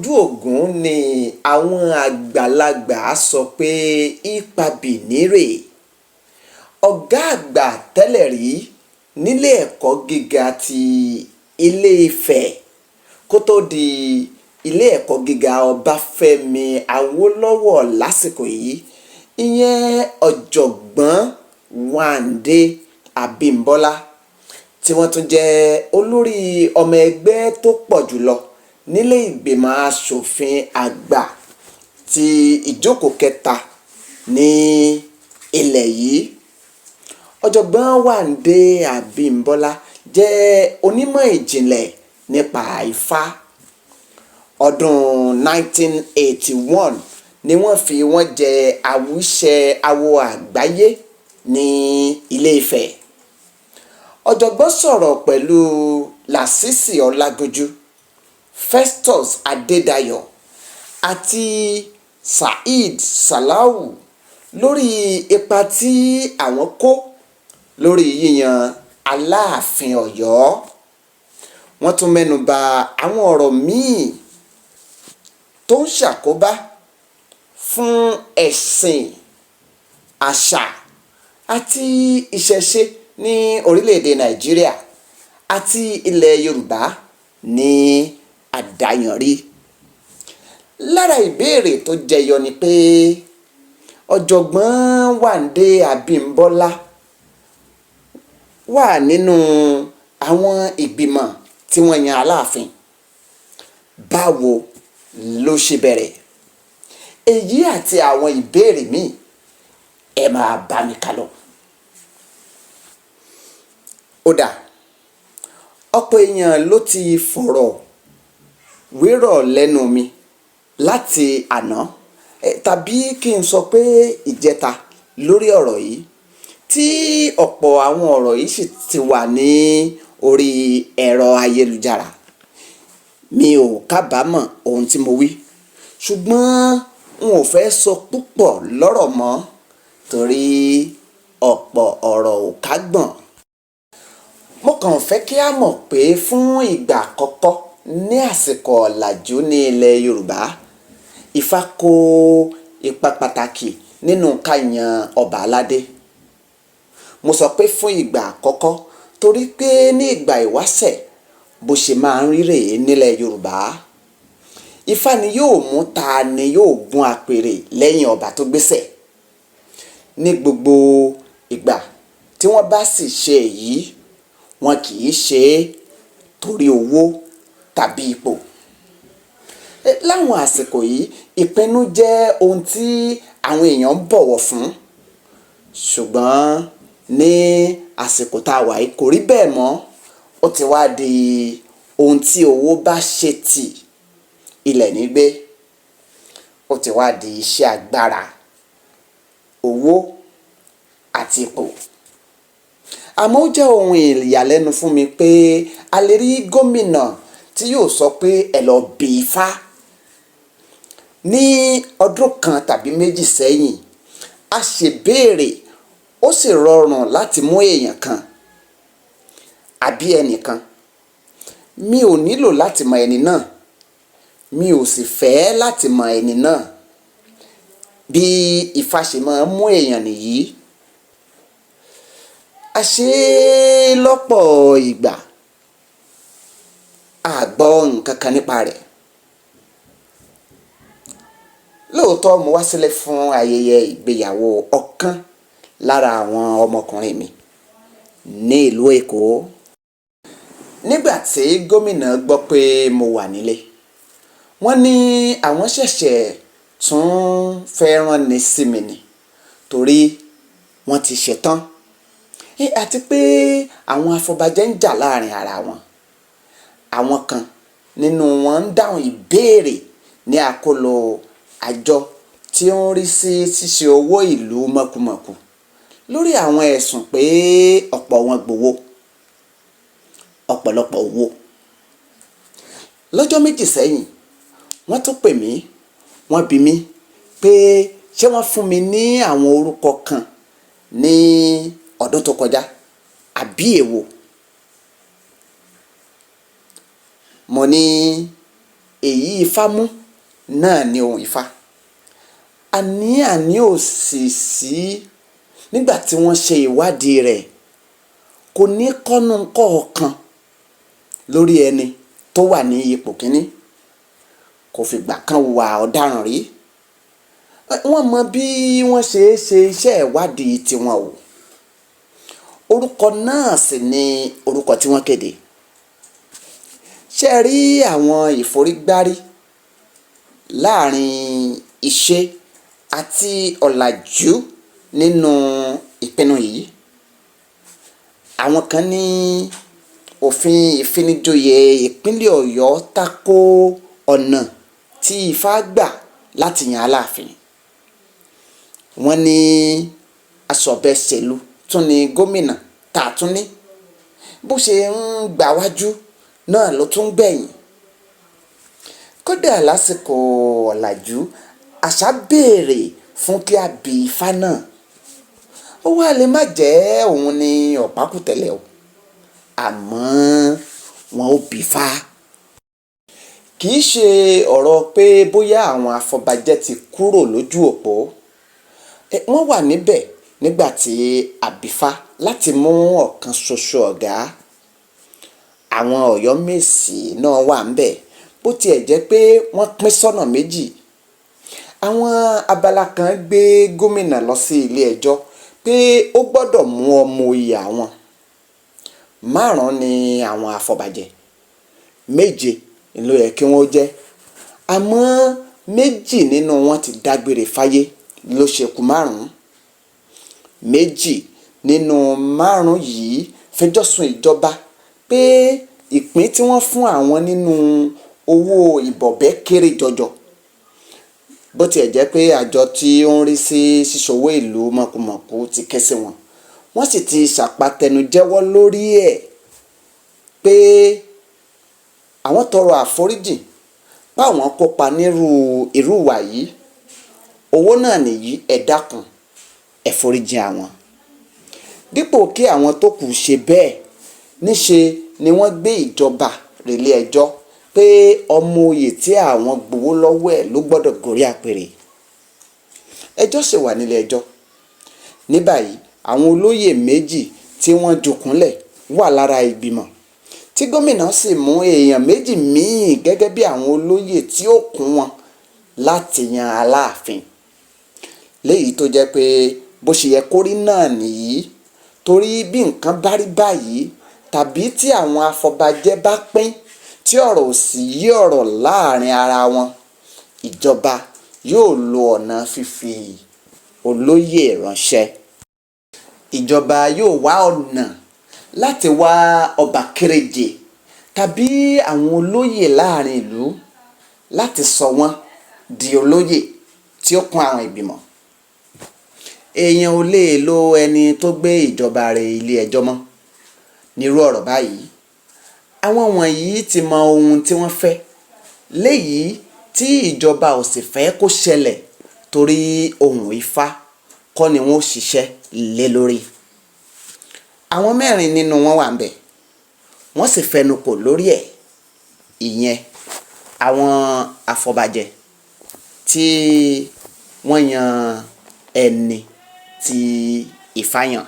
Ojú Ògún ni àwọn àgbàlagbà sọ pé ipa bìnírè. Ọ̀gá àgbà tẹ́lẹ̀ rí nílé ẹ̀kọ́ gíga ti Ilé-Ifẹ̀ kó tó di ilé ẹ̀kọ́ gíga Ọbáfẹ́mi Awólọ́wọ̀ lásìkò yìí, ìyẹn ọ̀jọ̀gbọ́n Wándé Abímbọ́lá, tí wọ́n tún jẹ́ olórí ọmọ ẹgbẹ́ tó pọ̀ jùlọ nílé ìgbìmọ̀ asòfin àgbà ti ìjókòó kẹta ní ilẹ̀ yìí. Ọ̀jọ̀gbọ́n Wándé Abímbọ́lá jẹ́ onímọ̀ ìjìnlẹ̀ nípa Ifá. Ọdún 1981 ni wọ́n fi wọ́n jẹ àwùṣẹ awo àgbáyé ní Ilé-Ifẹ̀. Ọ̀jọ̀gbọ́n sọ̀rọ̀ pẹ̀lú Lásìsì Ọlágúnjú, Festus Adédayọ̀ àti Saheed Salau lórí ipa tí àwọn kó lórí yíyan Aláàfin Ọ̀yọ́. Wọ́n tún mẹ́nu bà àwọn ọ̀rọ̀ míì tó ń ṣàkóbá fún ẹ̀sìn, àṣà àti ìṣẹ̀ṣe ní orílẹ̀-èdè Nàìjíríà àti ilẹ̀ Yorùbá ní àdáyanrí. Lára ìbéèrè tó jẹyọ ni pé ọ̀jọ̀gbọ́n Wándé Abímbọ́lá wà nínú àwọn ìgbìmọ̀ tí wọ́n yan Aláàfin. Báwo ló ṣe bẹ̀rẹ̀? Èyí àti àwọn ìbéèrè míì ẹ máa bá mi kálọ. Ó dáa, ọ̀pọ̀ èèyàn ló ti fọ̀rọ̀ wérọ̀ lẹ́nu mi láti àná tàbí kí n sọ pé ìjẹta lórí ọ̀rọ̀ yìí, tí ọ̀pọ̀ àwọn ọ̀rọ̀ yìí sì ti wà ní orí ẹ̀rọ ayélujára. Mi ò kábàámọ̀ ohun tí mo wí, ṣùgbọ́n n ò fẹ́ sọ púpọ̀ lọ́rọ̀ mọ́ torí ọ̀pọ̀ ọ̀rọ̀ ò kágbọ̀n. Mo kàn fẹ́ kí a mọ̀ pé fún ìgbà àkọ́kọ́ ní àsìkò ọ̀làjú ní ilẹ̀ Yorùbá, Ifá kó ipa pàtàkì nínú ká yan ọba aládé. Mo sọ pé fún ìgbà àkọ́kọ́ torí pé ní ìgbà ìwáṣẹ̀ bó ṣe máa ń rí rèé nílẹ̀ Yorùbá. Ifá ni yóò mú ta ni yóò gun àpèrè lẹ́yìn ọba tó gbéṣẹ̀. Ní gbogbo ìgbà tí wọ́n bá sì ṣe èyí, wọn kì í ṣe é torí owó tàbí ipò. Láwọn àsìkò yìí, ìpinnu jẹ́ ohun tí àwọn èèyàn ń bọ̀wọ̀ fún. Ṣùgbọ́n ní àsìkò tá a wà yìí kò rí bẹ́ẹ̀ mọ́. Ó ti wá di ohun tí owó bá ṣe tì ilẹ̀ nígbé. Ó ti wá di iṣẹ́ agbára, owó àti ipò. Àmọ́ ó jẹ́ ohun ìyàlẹ́nu fún mi pé a lè rí gómìnà tí yóò sọ pé ẹ lọ bí Ifá. Ní ọdún kan tàbí méjì sẹ́yìn, a ṣèbéèrè, ó sì rọrùn láti mú èèyàn kan àbí ẹnìkan. Mi ò nílò láti mọ ẹni náà, mi ò sì fẹ́ láti mọ ẹni náà. Bí Ifá ṣe máa ń mú èèyàn nìyí. Àṣé lọ́pọ̀ ìgbà a gbọ́ nǹkan kan nípa rẹ̀. Lóòótọ́ mo wá sílẹ̀ fún ayẹyẹ ìgbéyàwó ọ̀kan lára àwọn ọmọkùnrin mi ní ìlú Èkó. Nígbà tí gómìnà gbọ́ pé mo wà nílé, wọ́n ní àwọn ṣẹ̀ṣẹ̀ tún fẹ́ rán ni sí mi ni torí wọ́n ti ṣetán. Àti pé àwọn afọbajẹ ń jà láàrin ara wọn. Àwọn kan nínú wọn ń dáhùn ìbéèrè ní àkólò àjọ tí ó ń rí sí ṣíṣe owó ìlú mọ̀kùmọ̀kù lórí àwọn ẹ̀sùn pé ọ̀pọ̀ wọn gbowó, ọ̀pọ̀lọpọ̀ owó. Lọ́jọ́ méjì sẹ́yìn, wọ́n tún pè mí, wọ́n bi mí pé ṣé wọ́n fún mi ní àwọn orúkọ kan ní ọdún tó kọjá àbí èwo. Mo ní èyí Ifá mú náà ni ohùn Ifá. Àní-àní ò sì sí nígbà tí wọ́n ṣe ìwádìí rẹ̀, kò ní kọ́nu kọ̀ọ̀kan lórí ẹni tó wà ní ipò kínní, kò fìgbà kan wà ọ̀daràn rí. Wọ́n mọ bí wọ́n ṣe iṣẹ́ ìwádìí tiwọn o. Orúkọ náà sì ni orúkọ tí wọ́n kéde. Ṣé ẹ rí àwọn ìforígbárí láàrin iṣẹ́ àti ọ̀làjú nínú ìpinnu yìí? Àwọn kan ní òfin ìfinijoyè ìpínlẹ̀ Ọ̀yọ́ tako ọ̀nà tí Ifá gbà láti yan Aláàfin. Wọ́n ní aṣọ̀bẹsẹ̀lú tún ni gómìnà tá a tún ní, bó ṣe ń gbà wájú náà ló tún gbẹ̀yìn. Kódà lásìkò ọ̀làjú, àṣà béèrè fún kí a bi Ifá náà. Ó wá lè má jẹ́ òun ni ọ̀pákùtẹ̀lẹ̀ o, àmọ́ wọn ò bí Ifá. Kì í ṣe ọ̀rọ̀ pé bóyá àwọn afọbajẹ ti kúrò lójú òpó. Wọ́n wà níbẹ̀ nígbà tí a bí Ifá láti mú ọ̀kan ṣoṣo ọ̀gá. Àwọn Ọ̀yọ́mèsì náà wà ńbẹ̀, bó tiẹ̀ jẹ́ pé wọ́n pín sọ́nà méjì. Àwọn abala kan gbé gómìnà lọ sí ilé ẹjọ́ pé ó gbọ́dọ̀ mú ọmọ oyè àwọn. 5 ni àwọn afọbajẹ, 7 ló yẹ kí wọ́n jẹ́, àmọ́ 2 nínú wọn ti dágbére fáyé ló ṣekú 5. 2 nínú 5 yìí fẹjọ́ sùn ìjọba pé ìpín tí wọ́n fún àwọn nínú owó ìbọ̀bẹ́ kéré jọjọ, bó tiẹ̀ jẹ́ pé àjọ tí ó ń rí sí ṣíṣòwò ìlú mọ̀kùmọ̀kù ti ké sí wọn. Wọ́n sì ti ṣàpàtẹnujẹ́wọ́ lórí ẹ̀ pé àwọn tọrọ àforíjì báwọn kópa nírú ìwà yìí. Owó náà nìyí, ẹ dákun ẹ foríjì àwọn. Dípò kí àwọn tó kù ṣe bẹ́ẹ̀, níṣe ni wọ́n gbé ìjọba relé ẹjọ́ pé ọmọ oyè tí àwọn gbowó lọ́wọ́ ẹ̀ ló gbọ́dọ̀ gorí àpèrè. Ẹjọ́ sì wà nílé ẹjọ́. Ní báyìí, àwọn olóyè 2 tí wọ́n jùkúnlẹ̀ wà lára ìgbìmọ̀ tí gómìnà sì mú èèyàn 2 míì gẹ́gẹ́ bí àwọn olóyè tí ó kún wọn láti yan Aláàfin. Léyìí tó jẹ́ pé bó ṣe yẹ kó rí náà nìyí, torí bí nǹkan bá rí báyìí, tàbí tí àwọn afọbajẹ bá pín tí ọ̀rọ̀ ò sì yí ọ̀rọ̀ láàrin ara wọn, ìjọba yóò lo ọ̀nà fífi olóyè ránṣẹ́. Ìjọba yóò wá ọ̀nà láti wá ọba kéréje tàbí àwọn olóyè láàrin ìlú láti sọ wọ́n di olóyè tí ó kún àwọn ìgbìmọ̀. Èèyàn ò lè lo ẹni tó gbé ìjọba rẹ̀ ilé ẹjọ́ mọ́ nírú ọ̀rọ̀ báyìí. Àwọn wọ̀nyí ti mọ ohun tí wọ́n fẹ́, léyìí tí ìjọba ò sì fẹ́ kó ṣẹlẹ̀, torí ohùn Ifá kọ́ ni wọ́n ó ṣiṣẹ́ lé lórí. Àwọn 4 nínú wọn wà ńbẹ̀, wọ́n sì fẹnukò lórí ẹ̀. Ìyẹn àwọn afọbajẹ tí wọ́n yan ẹni tí Ifá yàn.